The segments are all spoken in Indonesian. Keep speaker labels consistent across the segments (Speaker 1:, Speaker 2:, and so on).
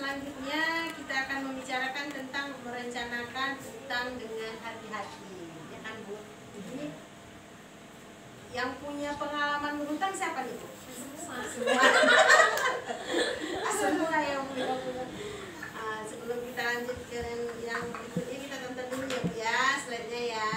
Speaker 1: selanjutnya kita akan membicarakan tentang merencanakan utang dengan hati-hati, ya kan Bu? Jadi yang punya pengalaman berhutang siapa nih Bu? Semua. Semua yang punya. Sebelum kita lanjut ke yang berikutnya, kita tonton dulu ya Bu ya, slide-nya ya.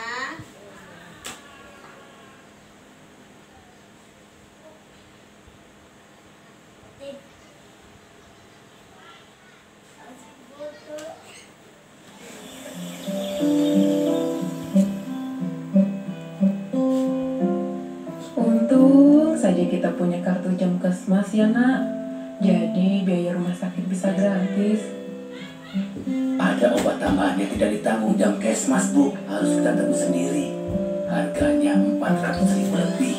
Speaker 2: Untung saja kita punya kartu Jamkesmas ya nak. Jadi biaya rumah sakit bisa gratis.
Speaker 3: Ada obat tambahan yang tidak ditanggung Jamkesmas Bu, harus kita tebus sendiri. Harganya 400.000 lebih.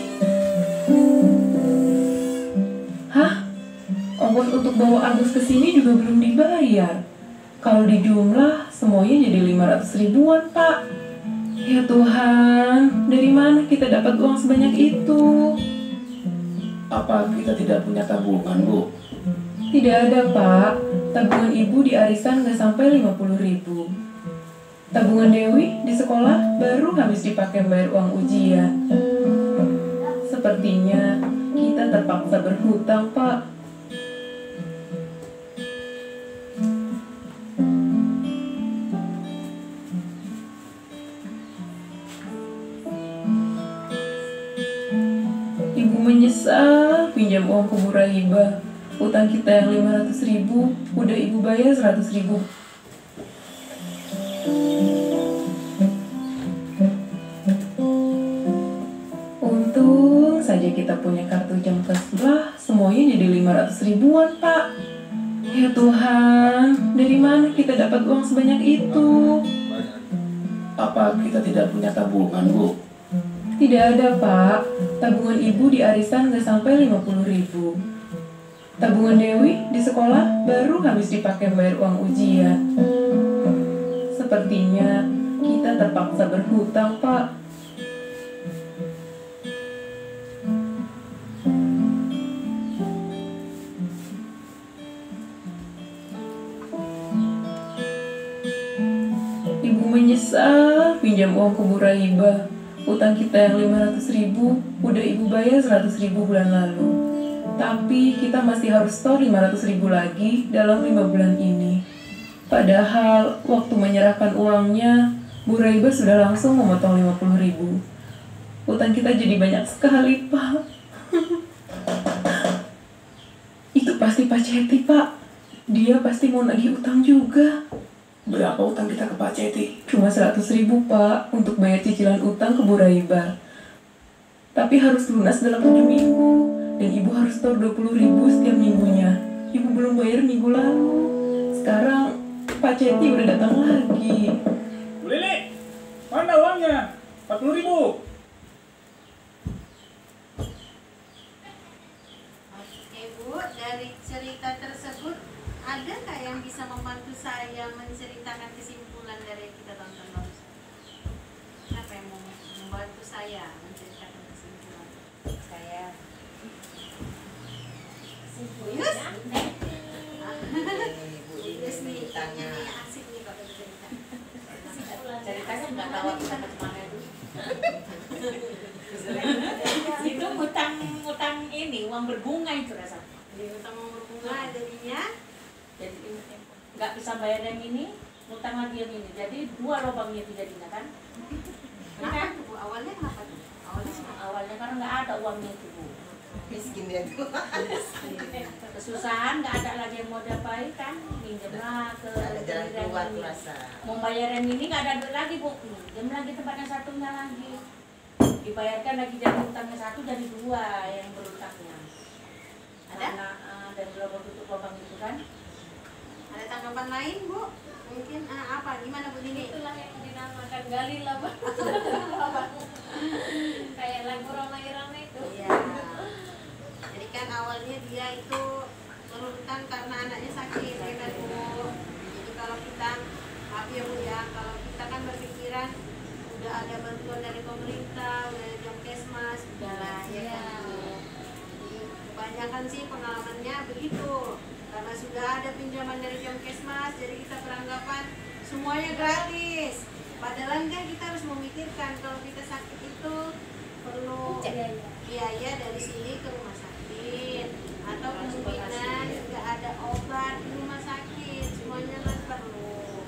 Speaker 2: Hah? Ongkos untuk bawa Agus ke sini juga belum dibayar. Kalau dijumlah semuanya jadi 500 ribuan Pak. Ya Tuhan, dari mana kita dapat uang sebanyak itu?
Speaker 3: Apa kita tidak punya tabungan Bu?
Speaker 2: Tidak ada Pak. Tabungan ibu di arisan nggak sampai 50 ribu. Tabungan Dewi di sekolah baru habis dipakai bayar uang ujian. Sepertinya kita terpaksa berhutang Pak. Ibu menyesal pinjam uang ke Bu Rahibah. Utang kita yang 500 ribu udah ibu bayar 100 ribu. Untung saja kita punya kartu Jamkesmas, semuanya jadi 500 ribuan Pak. Ya Tuhan, dari mana kita dapat uang sebanyak itu?
Speaker 3: Apa kita tidak punya tabungan Bu?
Speaker 2: Tidak ada Pak. Tabungan ibu di arisan nggak sampai 50 ribu. Tabungan Dewi di sekolah baru habis dipakai bayar uang ujian. Sepertinya kita terpaksa berhutang Pak. Ibu menyesal pinjam uang ke Bu Rahibah. Utang kita yang 500 ribu udah ibu bayar 100 ribu bulan lalu. Tapi kita masih harus store 500 ribu lagi dalam 5 bulan ini. Padahal waktu menyerahkan uangnya, Bu Rahibah sudah langsung memotong 50 ribu. Utang kita jadi banyak sekali Pak. Itu pasti Pak Ceti Pak. Dia pasti mau nagih utang juga.
Speaker 3: Berapa utang kita ke Pak Ceti?
Speaker 2: Cuma 100 ribu Pak untuk bayar cicilan utang ke Bu Rahibah. Tapi harus lunas dalam 7 minggu. Dan ibu harus store 20 ribu setiap minggunya. Ibu belum bayar minggu lalu. Sekarang Pak Ceti udah datang lagi.
Speaker 4: Bu Lili, mana uangnya? 40 ribu.
Speaker 1: Oke Bu, dari cerita tersebut ada nggak yang bisa membantu saya menceritakan kesimpulan dari kita tonton barusan? Siapa yang mau membantu saya menceritakan kesimpulan?
Speaker 5: Saya
Speaker 1: Yus?
Speaker 5: Bu ini
Speaker 1: Yus nih,
Speaker 5: utangnya
Speaker 1: ini asik nih kalau cerita.
Speaker 5: ceritanya nggak tahu aku sampai kemana itu. Itu utang ini uang berbunga itu rasanya.
Speaker 1: Di utang berbunga jadinya
Speaker 5: Jadi nggak bisa bayar yang ini, utang lagi yang ini. Jadi dua lubang itu jadinya kan.
Speaker 1: kenapa tuh Bu? Awalnya kenapa tuh? Awalnya kenapa?
Speaker 5: Awalnya karena nggak ada uangnya itu Bu.
Speaker 6: Miskin dia tuh.
Speaker 5: Kesusahan, nggak ada lagi yang mau diapain kan, minjemlah ke
Speaker 6: Ada jalan
Speaker 5: yang
Speaker 6: keluar
Speaker 5: ini.
Speaker 6: tuh rasa.
Speaker 5: Mau bayar yang ini nggak ada duit lagi Bu, minjem lagi tempat yang satunya lagi, dibayarkan lagi jadi utangnya satu jadi dua yang berutangnya.
Speaker 1: Ada?
Speaker 5: Karena dan lubang tutup lubang itu kan.
Speaker 1: Ada tanggapan lain Bu? Mungkin apa? Gimana Bu Nini?
Speaker 7: Itulah yang dinamakan gali laba. Kayak lagu Roma Irama itu.
Speaker 1: Iya. Jadi kan awalnya dia itu berhutang karena anaknya sakit, ya kan Bu. Jadi kalau kita, maaf ya Bu ya, kalau kita kan berpikiran udah ada bantuan dari pemerintah, udah ada Jamkesmas, udahlah ya kan Bu. Jadi kebanyakan sih pengalamannya begitu. Karena sudah ada pinjaman dari Jamkesmas, jadi kita beranggapan semuanya gratis. Padahal kan kita harus memikirkan kalau kita sakit itu perlu biaya dari sini ke rumah sakit, atau kemungkinan juga ada obat di rumah sakit, semuanya kan perlu.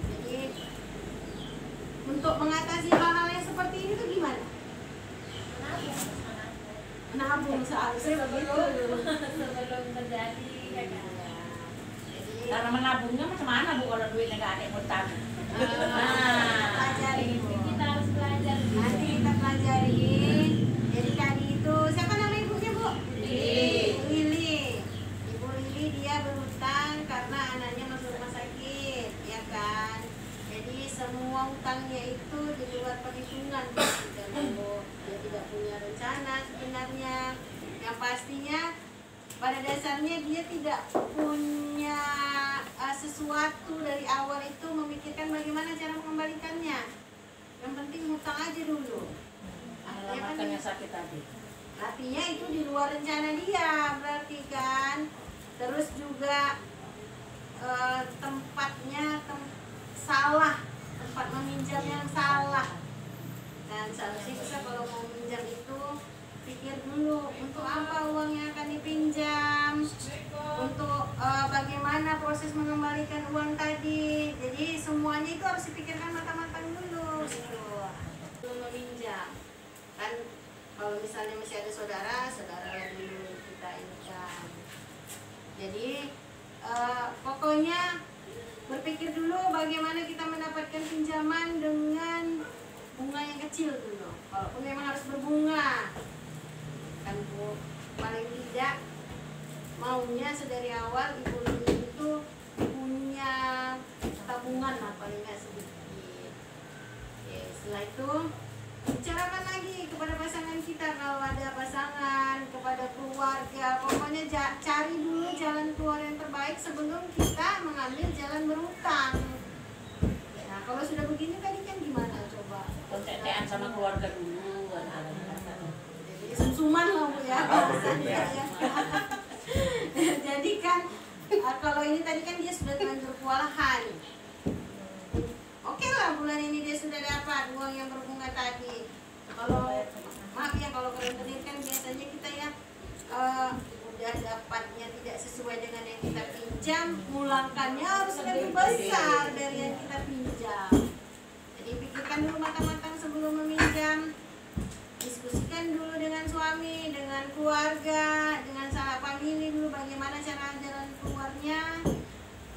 Speaker 1: Jadi untuk mengatasi hal-hal yang seperti ini tuh gimana? Menabung seharusnya begitu
Speaker 7: sebelum terjadi ya kan.
Speaker 1: Jadi
Speaker 5: Cara menabungnya macam mana Bu kalau duitnya nggak ada yang mau ditabung?
Speaker 1: pelajari Bu.
Speaker 7: Kita harus belajar.
Speaker 1: Nanti kita pelajarin. Jadi tadi itu siapa nama ibunya Bu?
Speaker 5: Lili.
Speaker 1: Lili. Ibu Lili dia berhutang karena anaknya masuk rumah sakit, ya kan? Jadi semua hutangnya itu di luar perhitungan Bu. Dia tidak punya rencana sebenarnya. Yang pastinya pada dasarnya dia tidak punya sesuatu dari awal itu memikirkan bagaimana cara mengembalikannya. Yang penting hutang aja dulu.
Speaker 5: Menyelamatkan yang sakit tadi.
Speaker 1: Artinya itu di luar rencana dia berarti kan. Terus juga tempatnya salah, tempat meminjamnya yang salah. Dan seharusnya kita kalau mau minjam itu pikir dulu untuk apa uang yang akan dipinjam, untuk bagaimana proses mengembalikan uang tadi. Jadi semuanya itu harus dipikirkan matang-matang dulu gitu. Belum meminjam kan, kalau misalnya masih ada saudara dulu kita ingatkan. Jadi pokoknya berpikir dulu bagaimana kita mendapatkan pinjaman dengan bunga yang kecil dulu. Walaupun memang harus berbunga kan Bu, paling tidak maunya sedari awal Ibu Lili itu punya tabungan lah paling nggak sedikit. Oke, setelah itu bicarakan lagi kepada pasangan kita, kalau ada pasangan, kepada keluarga, pokoknya cari dulu jalan keluar yang terbaik sebelum kita mengambil jalan berhutang. Nah kalau sudah begini tadi kan gimana coba?
Speaker 5: Kontekan sama keluarga dulu.
Speaker 1: Jadi sumsuman lah Bu ya bahasanya ya. Jadi kan kalau ini tadi kan dia sudah terlanjur kewalahan. Oke lah bulan ini dia sudah dapat uang yang berbunga tadi. Kalau maaf ya kalau rentenir kan biasanya kita ya udah dapatnya tidak sesuai dengan yang kita pinjam, mulangkannya harus lebih besar dari yang kita pinjam. Jadi pikirkan dulu matang-matang sebelum meminjam. Diskusikan dulu dengan suami, dengan keluarga, dengan sahabat famili dulu bagaimana cara jalan keluarnya.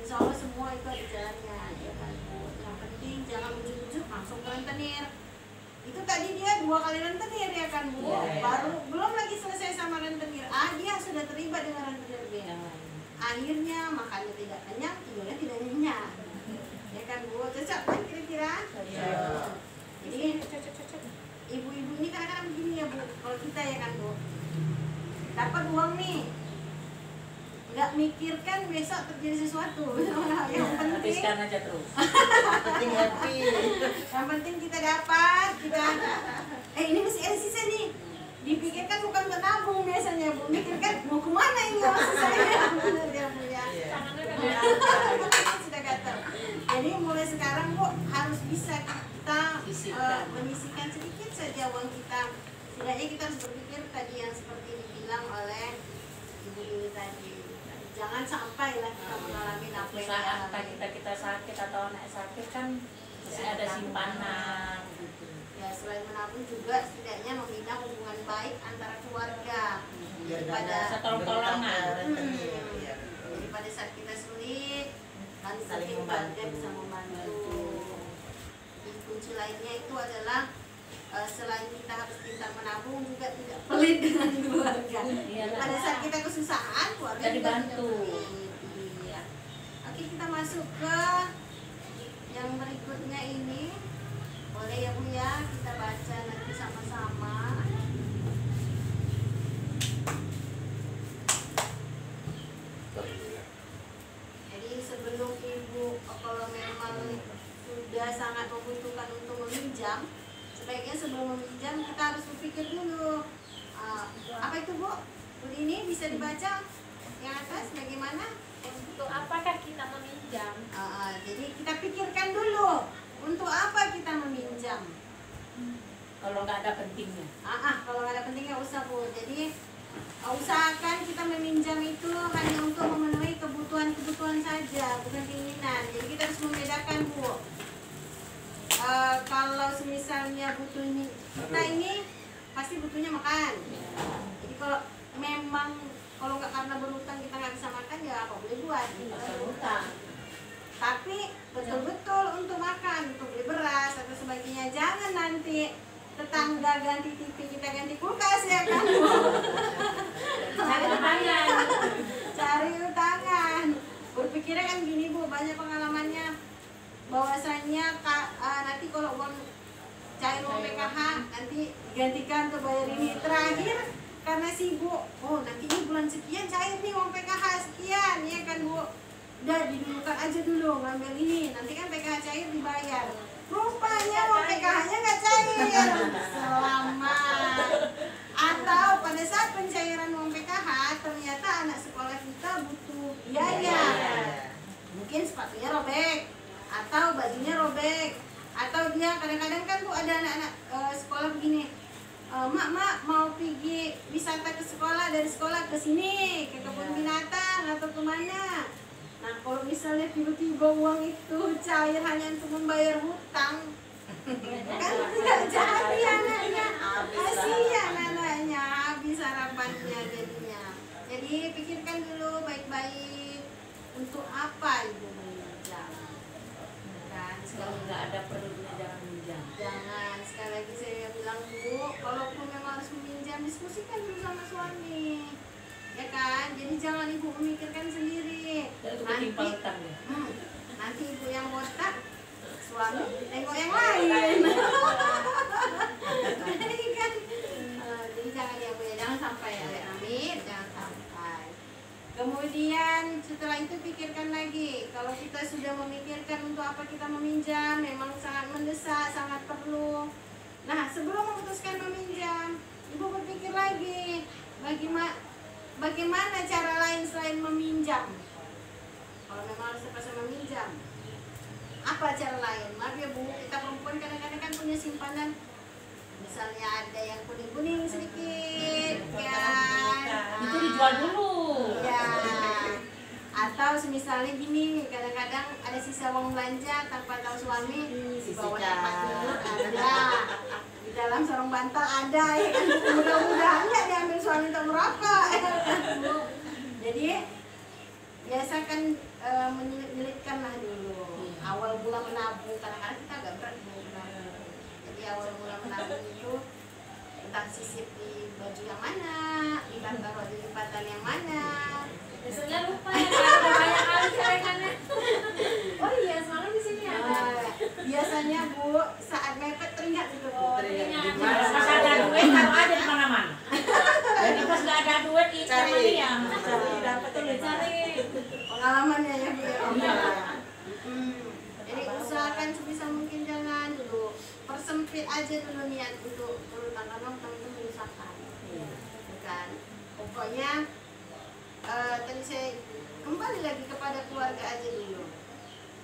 Speaker 1: Insya Allah semua itu ada jalannya, ya kan Bu. Yang penting jangan ujuk-ujuk langsung ke rentenir. Itu tadi dia 2 kali rentenir ya kan Bu. Baru belum lagi selesai sama rentenir, dia sudah terlibat dengan rentenir dia. Akhirnya makannya tidak kenyang, tidurnya tidak nyenyak. Ya kan Bu, cocok kan kira-kira? Jadi ibu-ibu ini kadang-kadang begini ya Bu, kalau kita ya kan Bu, dapat uang nih, nggak mikirkan besok terjadi sesuatu. Yang penting
Speaker 5: Habiskan aja terus.
Speaker 1: yang penting kita dapat, kita ini masih ada sisa nih. Dipikirkan bukan untuk nabung biasanya Bu, mikirkan mau kemana ini uang sisanya. Benar ya Bu ya. Sudah gatal. Jadi mulai sekarang Bu harus bisa kita menyisihkan sedikit saja uang kita. Setidaknya kita harus berpikir tadi yang seperti dibilang oleh ibu ini tadi. Jangan sampai lah kita mengalami apa yang
Speaker 5: Saat kita sakit atau anak sakit kan masih ada simpanan gitu.
Speaker 1: Ya selain menabung juga setidaknya membina hubungan baik antara keluarga. Daripada
Speaker 5: Setolong-tolongan.
Speaker 1: Jadi pada saat kita sulit kan saling keluarga bisa membantu. Jadi kunci lainnya itu adalah selain kita harus pintar menabung juga tidak pelit dengan keluarga. Pada saat kita kesusahan keluarga
Speaker 5: Jadi
Speaker 1: juga
Speaker 5: bantu.
Speaker 1: tidak pelit. Iya. Oke, kita masuk ke yang berikutnya ini. Boleh ya Bu ya, kita baca nanti sama-sama. Jadi sebelum Ibu kalau memang sudah sangat membutuhkan untuk meminjam, sebaiknya sebelum meminjam kita harus berpikir dulu. Apa itu Bu? Ini bisa dibaca yang atas bagaimana?
Speaker 7: Untuk apakah kita meminjam?
Speaker 1: Jadi kita pikirkan dulu untuk apa kita meminjam.
Speaker 5: Kalau nggak ada pentingnya.
Speaker 1: Kalau nggak ada pentingnya usah Bu. Jadi usahakan kita meminjam itu hanya untuk memenuhi kebutuhan saja, bukan keinginan. Jadi kita harus membedakan Bu. Kalau misalnya butuhnya kita ini pasti butuhnya makan. Jadi kalau memang kalau nggak karena berhutang kita nggak bisa makan ya apa boleh buat.
Speaker 5: Berhutang.
Speaker 1: Tapi betul-betul untuk makan, untuk beli beras atau sebagainya. Jangan nanti tetangga ganti TV kita ganti kulkas ya kan.
Speaker 5: Cari utangan.
Speaker 1: Cari utangan. Berpikirnya kan gini Bu, banyak pengalamannya bahwasanya nanti kalau uang cair uang PKH nanti digantikan untuk bayar ini. Terakhir karena sibuk, oh nanti ini bulan sekian cair nih uang PKH sekian ya kan Bu. Udah didulukan aja dulu ngambil ini, nanti kan PKH cair dibayar. Rupanya uang PKH-nya nggak cair. Selamat. Atau pada saat pencairan uang PKH ternyata anak sekolah kita butuh biaya. Mungkin sepatunya robek atau bajunya robek, atau dia kadang-kadang kan Bu ada anak-anak sekolah begini, mak mau pergi wisata ke sekolah, dari sekolah ke sini ke kebun binatang atau kemana. Nah kalau misalnya tiba-tiba uang itu cair hanya untuk membayar hutang, kan tidak jadi anaknya, kasihan anaknya, habis harapannya jadinya. Jadi pikirkan dulu baik-baik untuk apa Ibu meminjam. Kan
Speaker 5: Kalau nggak ada perlunya jangan minjam.
Speaker 1: jangan, sekali lagi saya bilang Bu, kalaupun memang harus meminjam diskusikan dulu sama suami. Ya kan, jadi jangan Ibu memikirkan sendiri. Nanti, nanti Ibu yang botak, suami tengok yang lain. Jadi kan, jadi jangan ya Bu ya, jangan sampai ya, Amit, jangan sampai. Kemudian setelah itu pikirkan lagi, kalau kita sudah memikirkan untuk apa kita meminjam, memang sangat mendesak, sangat perlu. Nah sebelum memutuskan meminjam, Ibu berpikir lagi, bagaimana cara lain selain meminjam? Kalau memang harus terpaksa meminjam, apa cara lain? Maaf ya Bu, kita perempuan kadang-kadang kan punya simpanan. Misalnya ada yang kuning-kuning sedikit, kan?
Speaker 5: Itu dijual dulu.
Speaker 1: Ya. Atau misalnya gini, kadang-kadang ada sisa uang belanja tanpa tahu suami, di bawah tempat tidur ada, di dalam sarung bantal ada, ya kan? Mudah-mudahan nggak diambil suami untuk merokok, ya kan, Bu? Jadi biasakan menyelitkan lah dulu. Awal mula menabung, kadang-kadang kita agak berat menabung. Jadi awal mula menabung itu entah sisip di baju yang mana, taruh di lipatan yang mana.
Speaker 7: Biasanya lupa ya, ada banyak kali celengannya. Oh iya, semalam di sini ada.
Speaker 1: Biasanya Bu, saat mepet teringat itu Bu.
Speaker 5: Pas ada duit taruh aja di mana-mana. Jadi pas nggak ada duit itu sama dia.
Speaker 1: Dapat cari pengalamannya ya Bu ya. Jadi usahakan sebisa mungkin jangan dulu persempit aja dulu niat untuk berutang, karena utang itu menyusahkan. Kan? Pokoknya tadi saya kembali lagi kepada keluarga aja dulu.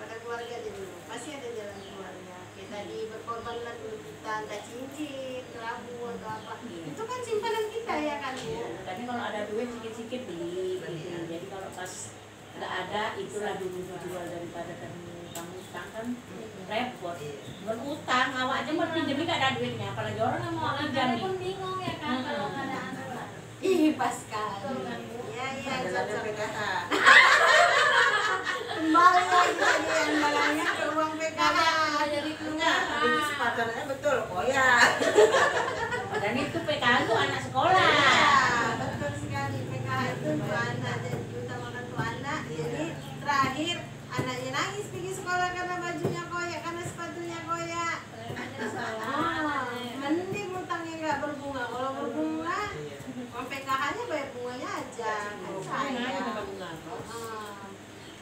Speaker 1: Pada keluarga aja dulu. Pasti ada jalan keluarnya. Kayak tadi berkorbanlah dulu kita, entah cincin, kelabu atau apa. Itu kan simpanan kita ya kan Bu.
Speaker 5: Tapi kalau ada duit sikit-sikit beli gitu. Jadi kalau pas nggak ada itulah dulu dijual daripada kamu utang kan repot. Berutang awak aja mau pinjam nggak ada duitnya, apalagi orang yang mau pinjam.
Speaker 7: Orang pun bingung ya kan kalau nggak ada anak.
Speaker 1: Ih pas sekali. Iya cocok. Kembali lagi yang balangnya ke uang PKH. Jadi keluar.
Speaker 6: Sepatannya betul, oh ya.
Speaker 5: Dan itu PKH itu anak sekolah.
Speaker 1: Ya, betul sekali. PKH itu untuk anak, jadi diutamakan untuk anak. Jadi terakhir anaknya nangis pergi sekolah karena bajunya koyak, karena sepatunya koyak. Mending utangnya nggak berbunga. Kalau berbunga, uang PKH-nya bayar bunganya aja. Kan sayang.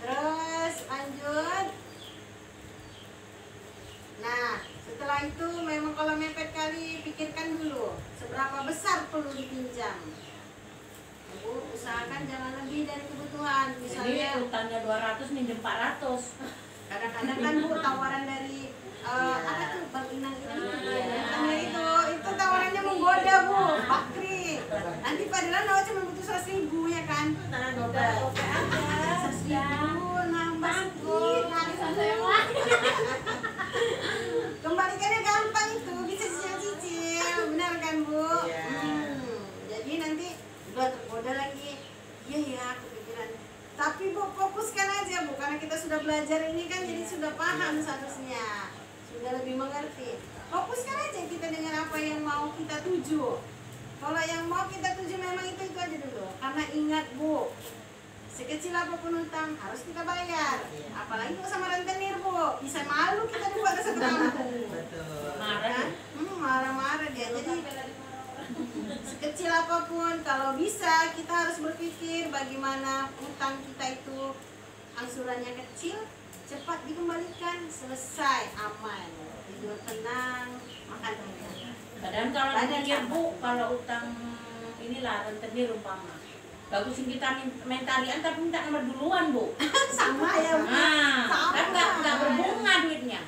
Speaker 1: Terus lanjut. Nah, setelah itu memang kalau mepet kali pikirkan dulu seberapa besar perlu dipinjam. Bu, usahakan jangan lebih dari kebutuhan.
Speaker 5: Jadi
Speaker 1: Misalnya
Speaker 5: utangnya 200 minjem 400.
Speaker 1: kadang-kadang kan Bu tawaran dari apa tuh Bang Inang itu tawarannya menggoda Bu, Bakri. Nanti padahal Nawa cuma butuh 100.000 ya kan?
Speaker 6: Tangan dobel.
Speaker 1: 100.000 nambah sedikit. Kembalikannya gampang itu, bisa cicil-cicil, benar kan Bu?
Speaker 6: Iya.
Speaker 1: Jadi nanti udah tergoda lagi. Iya ya, kepikiran. Tapi Bu fokuskan aja Bu, karena kita sudah belajar ini kan jadi sudah paham seharusnya, sudah lebih mengerti. Fokuskan aja kita dengan apa yang mau kita tuju. Kalau yang mau kita tuju memang itu aja dulu. Karena ingat Bu, sekecil apapun utang harus kita bayar. Apalagi kalau sama rentenir Bu, bisa malu kita dibuat rasa kampung.
Speaker 6: Betul.
Speaker 5: Marah.
Speaker 1: Marah-marah dia. Jadi sekecil apapun, kalau bisa kita harus berpikir bagaimana utang kita itu angsurannya kecil, cepat dikembalikan, selesai, aman, tidur tenang, makan enak.
Speaker 5: Kadang kalau
Speaker 1: Badan
Speaker 5: dipikir
Speaker 1: sama.
Speaker 5: Bu, kalau utang inilah rentenir umpama, bagusin kita main tarian tapi minta nomor duluan Bu.
Speaker 1: Sama ya Bu.
Speaker 5: Nah,
Speaker 1: Sama.
Speaker 5: kan nggak berbunga duitnya.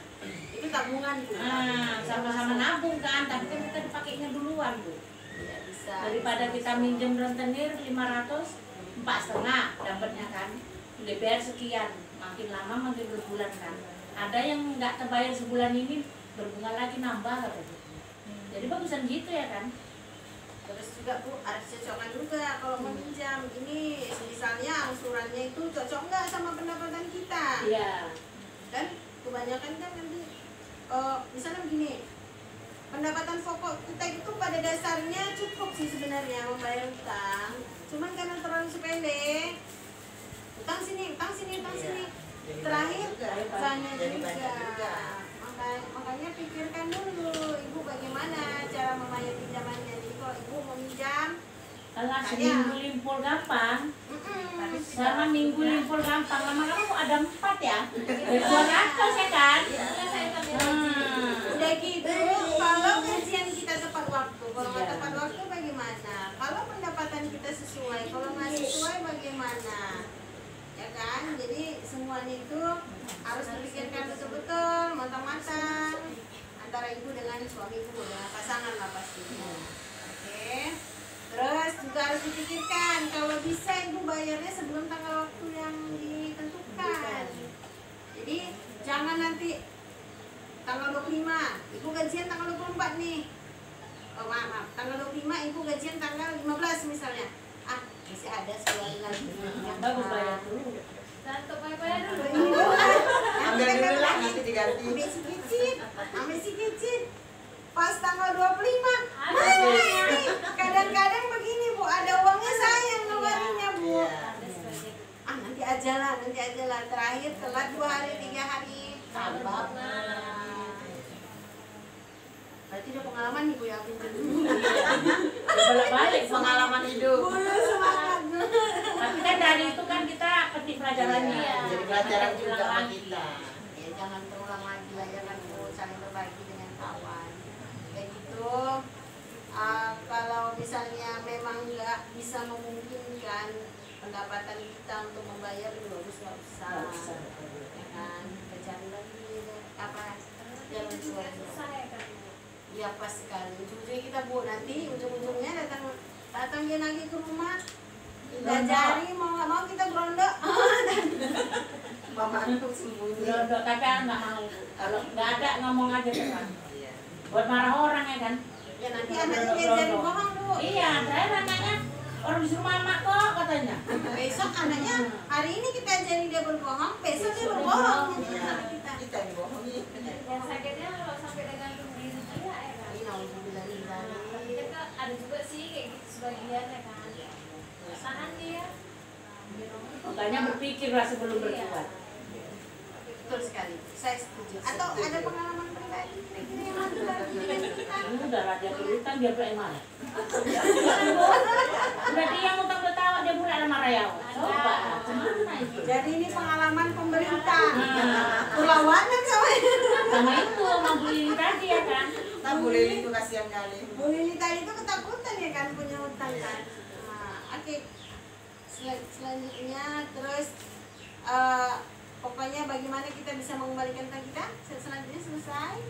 Speaker 1: Itu tabungan Bu.
Speaker 5: Nah, sama-sama nabung kan, tapi kan kita dipakainya duluan Bu.
Speaker 1: Tidak bisa.
Speaker 5: Daripada kita minjem rentenir 500, 4,5 dapatnya kan. DPR sekian, makin lama makin berbulan kan. Ada yang nggak terbayar sebulan ini berbunga lagi nambah katanya. Jadi bagusan gitu ya kan.
Speaker 1: Terus juga Bu, harus cocokkan juga kalau meminjam. Ini misalnya angsurannya itu cocok nggak sama pendapatan kita.
Speaker 5: Iya.
Speaker 1: Dan kebanyakan kan nanti misalnya begini, pendapatan pokok kita itu pada dasarnya cukup sih sebenarnya membayar utang, cuman karena terlalu sepele, utang sini, terakhir usahanya juga. Makanya pikirkan dulu Ibu bagaimana cara membayar pinjamannya. Jadi kalau Ibu mau minjam,
Speaker 5: Alah, seminggu limpul gampang. Sama minggu limpul gampang. Lama-lama kok ada 4 ya? 200 ya kan?
Speaker 1: Udah gitu, kalau gajian kita tepat waktu, kalau nggak tepat waktu bagaimana? Kalau pendapatan kita sesuai, kalau nggak sesuai bagaimana? Ya kan? Jadi semuanya itu harus dipikirkan betul-betul, matang-matang antara ibu dengan suami ibu, dengan pasangan lah pastinya. Oke. Terus juga harus dipikirkan kalau bisa ibu bayarnya sebelum tanggal waktu yang ditentukan. Jadi jangan nanti tanggal 25, ibu gajian tanggal 24 nih. Oh maaf, tanggal 25 ibu gajian tanggal 15 misalnya. Ah, masih ada 10 hari lagi.
Speaker 5: Bagus bayar dulu.
Speaker 7: Untuk bayar dulu.
Speaker 6: Ambil dulu lah nanti diganti.
Speaker 1: Ambil si kicit. Pas tanggal 25, mana ini? Kadang-kadang begini Bu, ada uangnya saya yang ngeluarinnya Bu. Ah nanti aja lah. Terakhir telat 2 hari, 3 hari. Tambah. Berarti udah pengalaman nih Bu ya.
Speaker 5: Bolak-balik
Speaker 6: Pengalaman hidup.
Speaker 1: Bulu semangat.
Speaker 5: Tapi kan dari itu kan kita petik pelajarannya.
Speaker 6: Iya, jadi pelajaran juga sama kita.
Speaker 1: Ya jangan terulang lagi lah, jangan saling berbagi dengan kawan. Kayak gitu. Kalau misalnya memang nggak bisa memungkinkan pendapatan kita untuk membayar, bagus nggak usah. Ya kan, cari lagi apa jalan keluar. Ya pas sekali. Ujung-ujungnya kita Bu, nanti ujung-ujungnya datang dia lagi ke rumah. Kita cari mau nggak mau kita berondok.
Speaker 6: Mama aku sembunyi.
Speaker 5: Berondok tapi nggak mau. Kalau nggak ada ngomong aja kan.
Speaker 6: Iya.
Speaker 5: Buat marah orang ya kan.
Speaker 1: Ya nanti anaknya diajarin bohong Bu.
Speaker 5: Iya, saya nanya orang disuruh mama kok katanya.
Speaker 1: Besok anaknya hari ini kita ajarin dia berbohong, besok dia berbohong. Jadi
Speaker 6: Iya.
Speaker 1: anak kita.
Speaker 6: Kita yang bohongi.
Speaker 7: Yang sakitnya kalau sampai dengan diri dia ya kan. Tapi kan ada juga sih kayak gitu sebagian ya kan. Usahaan dia.
Speaker 5: Makanya berpikirlah sebelum berbuat.
Speaker 1: Betul sekali, saya setuju. Atau ada pengalaman pribadi kira-kira yang harus dilakukan kita?
Speaker 5: Udah lah dia berutang dia pula yang marah. Berarti yang utang bertawa dia pula yang marah ya. Coba, gimana itu?
Speaker 1: Jadi ini pengalaman pemerintah. Perlawanan
Speaker 5: Sama itu sama Bu Lili tadi ya kan.
Speaker 6: Nah, Bu Lili itu kasihan kali.
Speaker 1: Bu Lili tadi itu ketakutan ya kan punya utang kan. Nah, Oke, selanjutnya terus pokoknya bagaimana kita bisa mengembalikan utang kita. Selanjutnya selesai.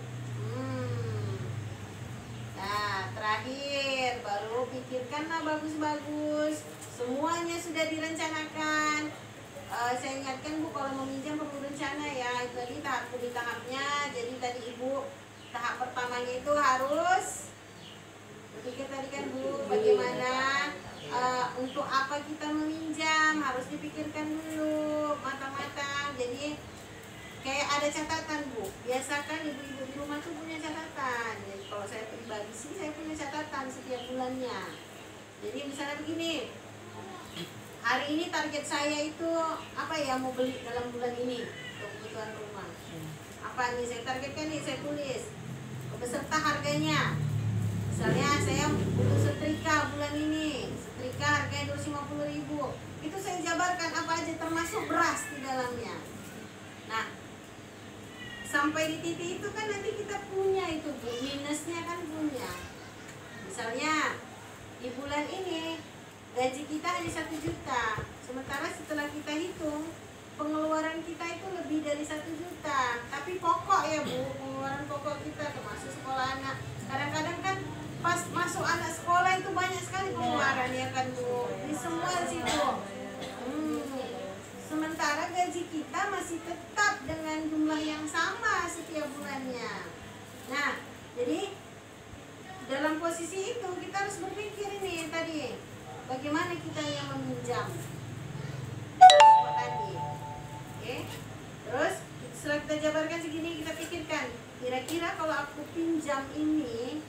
Speaker 1: Nah, terakhir baru pikirkanlah bagus-bagus. Semuanya sudah direncanakan. Saya ingatkan Bu, kalau meminjam perlu rencana ya. Itu tadi tahap demi tahapnya. Jadi tadi Ibu tahap pertamanya itu harus berpikir tadi kan Bu, bagaimana untuk apa kita meminjam, harus dipikirkan dulu matang-matang. Jadi kayak ada catatan Bu. Biasakan ibu-ibu di rumah tuh punya catatan. Jadi kalau saya pribadi sih saya punya catatan setiap bulannya. Jadi misalnya begini, hari ini target saya itu apa ya, mau beli dalam bulan ini untuk kebutuhan rumah. Apa nih saya targetkan nih, saya tulis beserta harganya. Misalnya saya butuh setrika bulan ini, setrika harganya 250.000. Itu saya jabarkan apa aja termasuk beras di dalamnya. Nah, sampai di titik itu kan nanti kita punya itu Bu, minusnya kan punya. Misalnya di bulan ini gaji kita hanya 1 juta, sementara setelah kita hitung pengeluaran kita itu lebih dari 1 juta. Tapi pokok ya Bu, pengeluaran pokok kita termasuk sekolah anak. Kadang-kadang kan pas masuk anak sekolah itu banyak sekali pengeluaran ya kan Bu, di semua situ. Sementara gaji kita masih tetap dengan jumlah yang sama setiap bulannya. Nah, jadi dalam posisi itu kita harus berpikir ini tadi, bagaimana kita yang meminjam tadi. Oke. Terus setelah kita jabarkan segini, kita pikirkan kira-kira kalau aku pinjam ini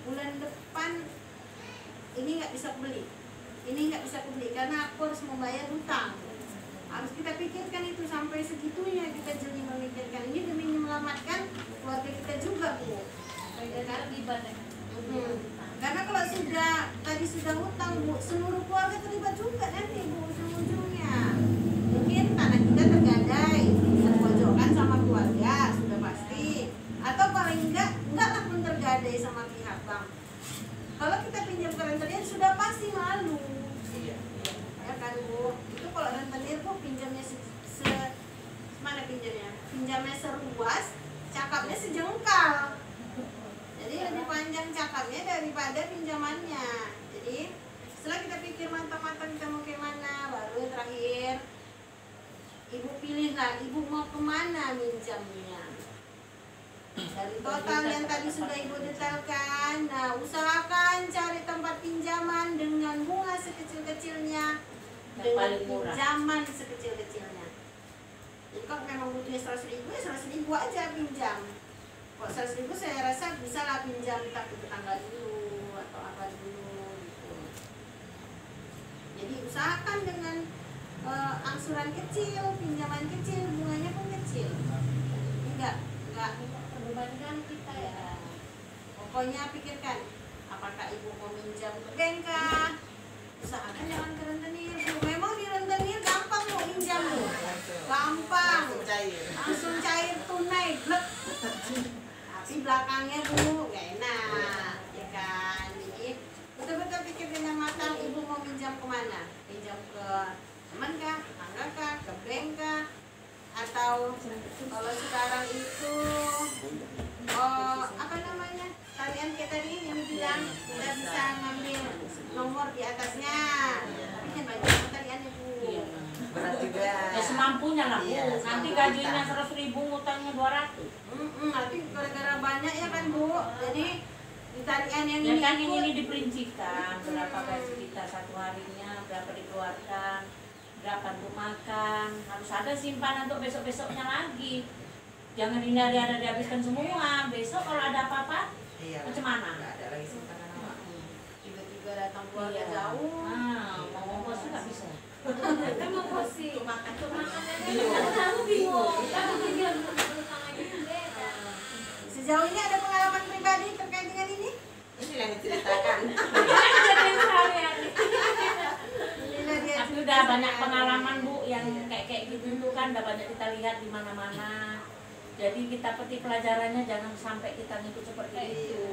Speaker 1: bulan depan ini nggak bisa beli, ini nggak bisa beli karena aku harus membayar hutang. Harus kita pikirkan itu sampai segitunya, kita jeli memikirkan ini demi menyelamatkan keluarga kita juga Bu. Karena kalau tadi sudah hutang Bu, seluruh keluarga terlibat juga nanti Bu ujung-ujungnya. Mungkin tanah kita tergadai, terpojokan sama keluarga sudah pasti, atau paling enggak pun tergadai sama pihak bank. Kalau kita pinjam ke rentenir sudah pasti malu. Ya kan Bu, itu kalau rentenir Bu pinjamnya mana pinjamnya? Pinjamnya seruas, cakapnya sejengkal. Jadi lebih panjang cakapnya daripada pinjamannya. Jadi setelah kita pikir mantap-mantap kita mau kemana, baru terakhir Ibu pilihlah Ibu mau kemana minjamnya. Dari total yang tadi sudah Ibu detailkan, nah usahakan cari tempat pinjaman dengan bunga sekecil-kecilnya, dengan pinjaman sekecil-kecilnya. Jadi kalau memang butuhnya 100.000 ya 100.000 aja pinjam. Kalau 100.000 saya rasa bisa lah pinjam tapi tetangga dulu atau apa dulu gitu. Jadi usahakan dengan angsuran kecil, pinjaman kecil, bunganya pun kecil. Enggak membebankan kita ya. Pokoknya pikirkan, apakah Ibu mau minjam ke bank kah? Usahakan jangan ke rentenir. Memang di rentenir gampang mau minjam loh. Gampang. Langsung cair tunai, blek. Tapi belakangnya Bu gak enak, ya kan? Jadi betul-betul pikir dengan matang Ibu mau minjam kemana? Pinjam ke teman kah, tetangga kah, ke bank kah, atau kalau sekarang itu apa namanya, talian kayak tadi yang bilang kita bisa ngambil nomor di atasnya, tapi kan banyak taliannya Bu.
Speaker 6: Berat juga.
Speaker 5: Ya semampunya lah Bu. Nanti gajinya 100.000 ngutangnya 200.
Speaker 1: Nanti gara-gara banyak ya kan Bu, jadi di talian yang
Speaker 5: Ya
Speaker 1: ini
Speaker 5: kan ini diperincikan berapa gaji kita satu harinya, berapa dikeluarkan, berapa untuk makan, harus ada simpanan untuk besok-besoknya lagi. Jangan ini ada dihabiskan semua. Besok kalau ada apa-apa, macam mana?
Speaker 6: Nggak ada lagi simpanan awak.
Speaker 1: tiba-tiba datang keluarga jauh.
Speaker 5: Mau ngongkos nggak bisa.
Speaker 7: Kan mau kosi.
Speaker 6: Makan tuh
Speaker 7: Makan
Speaker 6: makan.
Speaker 7: aja. Aku bingung. Aku bingung. Utang aja beda.
Speaker 1: Sejauh ini ada pengalaman pribadi terkait dengan ini?
Speaker 6: Ini yang diceritakan.
Speaker 7: Kejadian sehari-hari.
Speaker 5: Tapi udah banyak pengalaman Bu yang kayak gitu tuh kan udah banyak kita lihat di mana-mana. Jadi kita petik pelajarannya jangan sampai kita ngikut seperti itu.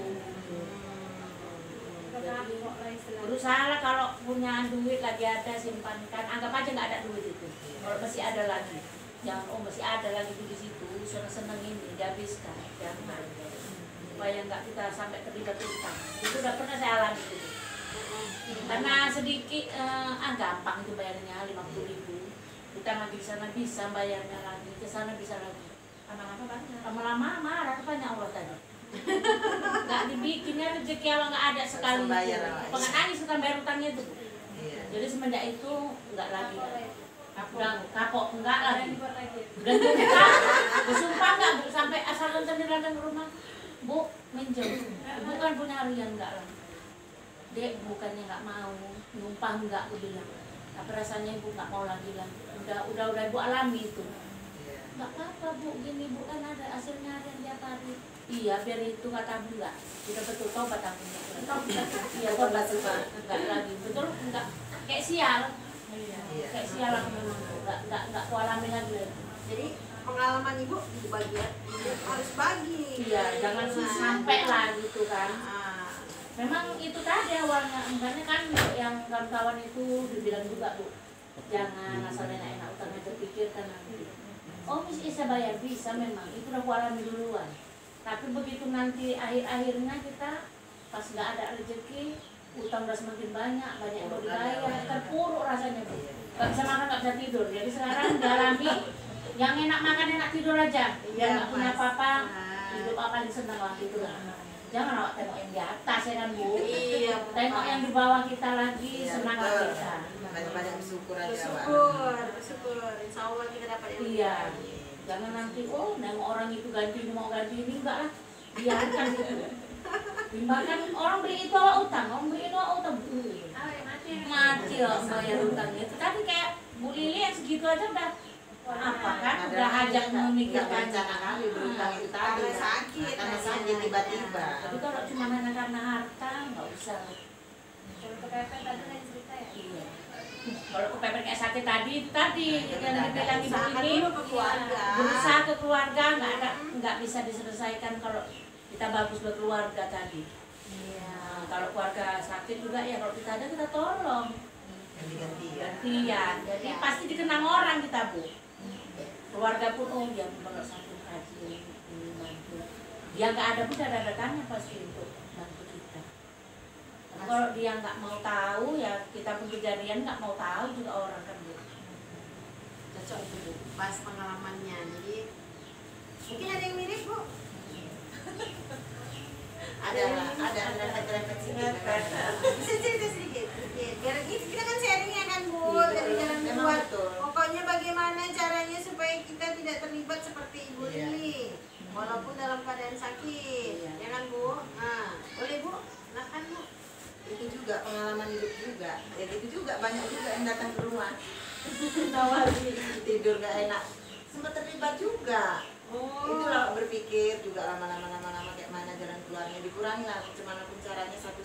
Speaker 5: Jadi
Speaker 7: Kapok lah istilahnya.
Speaker 5: berusaha lah kalau punya duit lagi ada simpankan, anggap aja nggak ada duit itu. Kalau masih ada lagi, jangan masih ada lagi di situ, seneng-seneng ini dihabiskan, jangan. Supaya nggak kita sampai terlibat utang. Itu udah pernah saya alami itu. Karena sedikit gampang itu bayarnya 50.000. Kita nggak di sana bisa bayarnya lagi, ke sana bisa lagi.
Speaker 7: Lama-lama banget.
Speaker 5: Lama-lama marah banyak Allah tadi. Nggak dibikinnya rezeki Allah nggak ada sekali.
Speaker 6: Langsung bayar, Allah.
Speaker 5: Pengen nangis kan bayar utangnya itu.
Speaker 6: Iya.
Speaker 5: Jadi semenjak itu nggak lagi.
Speaker 7: Kapok lah ya.
Speaker 5: Udah kapok enggak
Speaker 7: Ada
Speaker 5: lagi.
Speaker 7: yang dibuat lagi.
Speaker 5: Udah juga. Bersumpah nggak Bu, sampai asal sendiri datang ke rumah. Bu minjem. Bukan punya harian enggak lah. Dek bukannya nggak mau numpah enggak aku bilang. Tapi rasanya ibu nggak mau lagi lah. Udah ibu alami itu.
Speaker 6: Iya.
Speaker 5: Nggak apa-apa Bu, gini Bu kan ada hasilnya harian tiap hari. Iya biar itu kata Bu enggak. Kita betul tobat aku enggak. Iya tobat juga enggak lagi. Betul enggak kayak sial.
Speaker 6: Iya.
Speaker 5: Kayak sial aku memang enggak aku alami lagi.
Speaker 1: Jadi pengalaman ibu di bagian ibu harus bagi.
Speaker 5: Iya, jangan sampai lah gitu kan.
Speaker 1: Ah,
Speaker 5: Memang itu tadi awalnya, makanya kan yang kawan-kawan itu dibilang juga Bu, jangan asal enak-enak utangnya terpikirkan nanti. Oh bisa bayar, bisa memang, itu udah aku alami duluan. Tapi begitu nanti akhir-akhirnya kita pas nggak ada rezeki, utang udah semakin banyak yang mau dibayar, terpuruk rasanya Bu. Gak bisa makan, gak bisa tidur. Jadi sekarang dialami yang enak makan, enak tidur aja. Biar nggak punya apa-apa, hidup apa paling senang lah gitu lah. Jangan awak tengok yang di atas ya kan Bu.
Speaker 1: Iya,
Speaker 5: Tengok yang di bawah kita lagi,
Speaker 6: Iya,
Speaker 5: senang
Speaker 6: betul.
Speaker 5: kita.
Speaker 6: Banyak-banyak bersyukur aja, Pak.
Speaker 1: bersyukur. Insya Allah kita dapat yang
Speaker 5: Iya.
Speaker 1: lebih.
Speaker 5: Jangan nanti nengok orang itu ganti ini mau ganti ini enggak lah. Biarkan gitu. Bahkan orang beli itu awak utang, orang beli itu awak utang.
Speaker 7: Mati.
Speaker 5: Mati loh bayar utangnya. Itu tadi kayak Bu Lili yang segitu aja udah apa kan? Udah hajat memikirkan.
Speaker 6: rencana kali berutang itu tadi.
Speaker 1: Karena
Speaker 6: kan.
Speaker 1: sakit.
Speaker 6: Karena sakit tiba-tiba.
Speaker 5: Tapi kalau cuma hanya karena harta nggak usah.
Speaker 7: Kalau kepepet tadi lain cerita ya.
Speaker 5: Iya. Kalau kepepet kayak sakit tadi itu tadi yang dibilang ibu
Speaker 1: Usahakan
Speaker 5: ini
Speaker 1: dulu ke keluarga.
Speaker 5: berusaha ke keluarga nggak bisa diselesaikan kalau kita bagus berkeluarga tadi. Nah, kalau keluarga sakit juga ya kalau kita ada kita tolong
Speaker 6: Ganti-ganti ya.
Speaker 5: gantian. Jadi pasti dikenang orang kita Bu. Keluarga pun oh dia kalau satu kaji ini bantu. Dia nggak ada pun ada datangnya pasti untuk bantu kita. Tapi kalau dia nggak mau tahu ya kita pun kejadian nggak mau tahu juga orang kan Bu.
Speaker 1: Cocok itu Bu, pas pengalamannya. Jadi mungkin ada yang mirip Bu.
Speaker 6: Ada rempet-rempet sedikit.
Speaker 1: Bisa cerita sedikit. Biar kita kan sharingnya kan Bu,
Speaker 6: Iya,
Speaker 1: dari jalan
Speaker 6: memang
Speaker 1: keluar.
Speaker 6: betul.
Speaker 1: Pokoknya bagaimana caranya supaya kita tidak terlibat seperti Ibu
Speaker 6: Iya.
Speaker 1: Lili, walaupun dalam keadaan sakit,
Speaker 5: Iya.
Speaker 1: ya kan Bu? Nah, boleh Bu, silakan Bu.
Speaker 6: Itu juga pengalaman hidup juga. Ya itu juga banyak juga yang datang ke rumah. Tidur gak enak. Sempat terlibat juga. Itulah berpikir juga lama-lama kayak mana jalan keluarnya dikurangi lah gimana pun caranya satu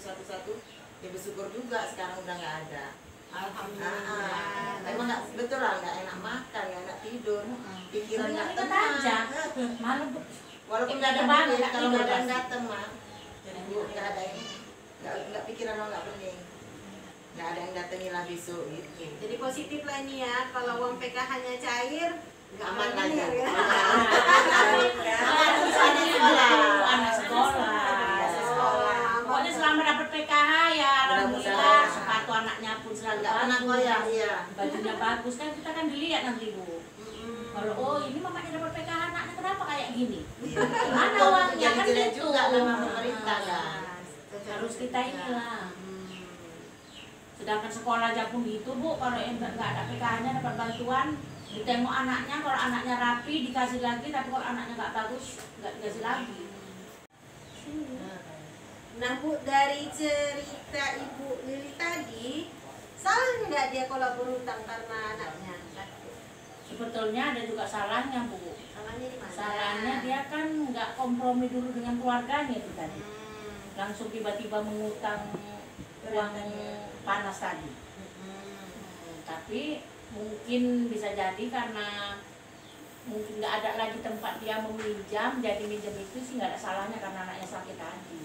Speaker 6: ya bersyukur juga sekarang udah nggak ada.
Speaker 1: Alhamdulillah.
Speaker 6: Emang nggak betul lah nggak enak makan nggak enak tidur pikiran nggak
Speaker 5: Ingat
Speaker 6: tenang.
Speaker 5: aja. Malam
Speaker 6: Walaupun nggak ada
Speaker 5: Banget,
Speaker 6: duit
Speaker 5: nggak
Speaker 6: kalau nggak ada
Speaker 5: tidur
Speaker 6: yang
Speaker 5: pasti.
Speaker 6: datang mah jadi nggak ada yang nggak pikiran lo nggak pening nggak ada yang datengin lah besok gitu.
Speaker 1: Jadi positif lah ini ya, kalau uang PKH-nya cair, nggak
Speaker 6: Aman
Speaker 1: aman
Speaker 6: aja.
Speaker 1: ya.
Speaker 5: anak sekolah. Pokoknya selama dapat PKH ya alhamdulillah sepatu anaknya pun selalu
Speaker 6: Nggak pernah goyah iya.
Speaker 5: bajunya bagus kan kita kan dilihat nanti Bu. Kalau oh ini mamanya dapat PKH anaknya kenapa kayak gini?
Speaker 6: Iya.
Speaker 5: Mana uangnya kan
Speaker 6: Jelek
Speaker 5: gitu.
Speaker 6: juga nama pemerintah kan.
Speaker 5: Harus kita inilah. Sedangkan sekolah aja pun gitu Bu, kalau yang nggak ada PKH-nya dapat bantuan, ditengok anaknya, kalau anaknya rapi dikasih lagi, tapi kalau anaknya nggak bagus nggak dikasih lagi.
Speaker 1: Nah Bu, dari cerita Ibu Lili tadi, salah nggak dia kalau berhutang karena anaknya sakit?
Speaker 5: Sebetulnya ada juga salahnya Bu.
Speaker 1: Salahnya di mana?
Speaker 5: Salahnya dia kan nggak kompromi dulu dengan keluarganya itu tadi. Langsung tiba-tiba mengutang uang panas tadi. Tapi mungkin bisa jadi karena mungkin nggak ada lagi tempat dia meminjam, jadi minjam itu sih nggak ada salahnya karena anaknya sakit tadi.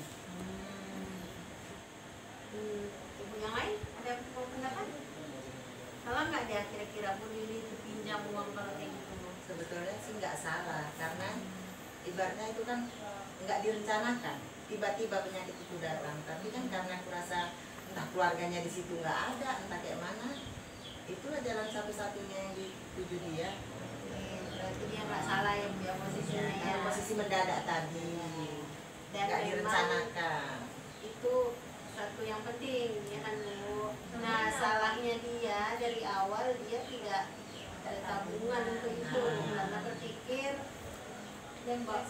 Speaker 1: dia kira-kira Bu Lili itu pinjam uang kalau kayak gitu?
Speaker 6: Sebetulnya sih nggak salah, karena ibaratnya itu kan nggak direncanakan, tiba-tiba penyakit itu datang. Tapi kan karena aku rasa entah keluarganya di situ nggak ada, entah kayak mana, itulah jalan satu-satunya yang dituju dia.
Speaker 1: Berarti dia nggak salah ya Bu ya posisinya ya.
Speaker 6: Posisi mendadak tadi,
Speaker 1: Dan
Speaker 6: nggak
Speaker 1: memang
Speaker 6: direncanakan.
Speaker 1: itu satu yang penting ya kan Bu. Nah salahnya dia dari awal dia tidak ada tabungan untuk itu, karena berpikir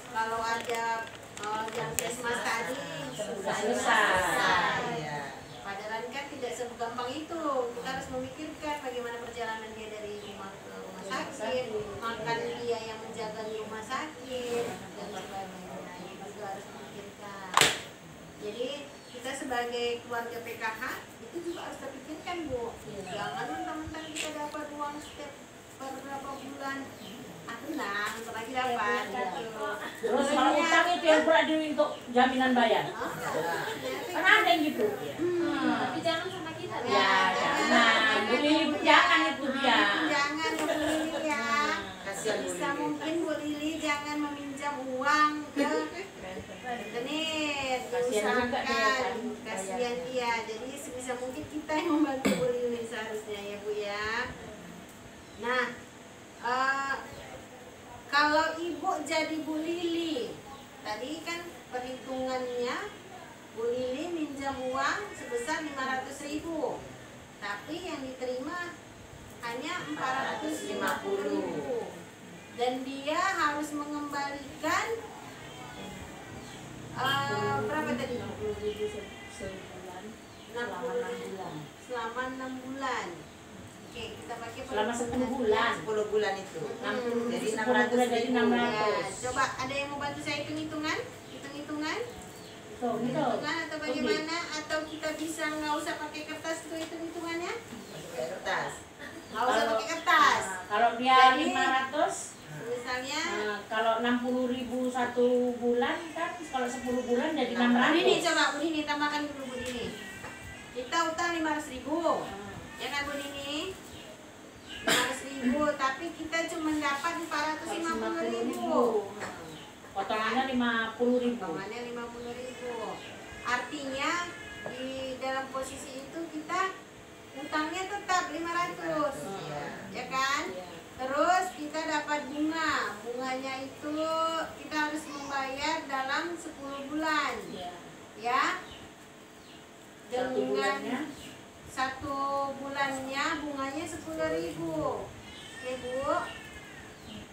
Speaker 1: kalau ada yang Kesmas tadi
Speaker 5: Selesai.
Speaker 6: Iya.
Speaker 1: Padahal kan tidak segampang itu. Kita harus memikirkan bagaimana perjalanan dia dari rumah ke rumah sakit, makan dia yang menjaga di rumah sakit dan sebagainya. Itu juga harus memikirkan. Jadi kita sebagai keluarga PKH itu juga harus terpikirkan Bu. Jangan mentang-mentang kita dapat uang setiap beberapa bulan. Tenang, ntar lagi dapat.
Speaker 5: Terus kalau utang itu yang berarti untuk jaminan bayar. Kan ada yang gitu.
Speaker 7: Tapi jangan sama kita.
Speaker 5: Ya, jangan. Bu Lili jangan itu dia.
Speaker 1: Jangan Bu Lili ya.
Speaker 6: Kasihan Bu
Speaker 1: Bisa
Speaker 6: Lili.
Speaker 1: mungkin Bu Lili jangan meminjam uang ke rentenir,
Speaker 5: Kasihan juga dia kan.
Speaker 1: diusahakan. Kasihan dia. Jadi sebisa mungkin kita yang membantu Bu Lili seharusnya ya Bu ya. Nah, kalau Ibu jadi Bu Lili, tadi kan perhitungannya Bu Lili minjam uang sebesar 500.000, tapi yang diterima hanya 450.000, dan dia harus mengembalikan berapa tadi? 60.000 selama 6 bulan. Oke, kita pakai
Speaker 5: Selama 10 bulan.
Speaker 6: 10 bulan itu.
Speaker 5: 60
Speaker 6: Jadi
Speaker 5: 10 bulan jadi 600.
Speaker 1: Ya, coba ada yang mau bantu saya hitung-hitungan? Hitung-hitungan?
Speaker 5: Tuh, gitu.
Speaker 1: Hitungan atau bagaimana? Atau kita bisa nggak usah pakai kertas tuh hitung-hitungan-nya?
Speaker 6: Pakai kertas.
Speaker 1: Nggak usah pakai kertas.
Speaker 5: Kalau dia
Speaker 1: Jadi,
Speaker 5: 500,
Speaker 1: Misalnya,
Speaker 5: kalau 60.000 satu bulan kan, kalau 10 bulan jadi
Speaker 1: Bu Dini
Speaker 5: 600.
Speaker 1: coba Bu Dini tambahkan dulu Bu Dini. Kita utang 500.000, ya kan Bu Dini? 500.000, tapi kita cuma dapat 450.000.
Speaker 5: Potongannya 50.000.
Speaker 1: Potongannya 50.000. Artinya di dalam posisi itu kita utangnya tetap 500, ya kan? Terus kita dapat bunga. Bunganya itu kita harus membayar dalam 10 bulan. Ya.
Speaker 5: Satu bulannya?
Speaker 1: Satu bulannya bunganya 10.000. Oke Bu.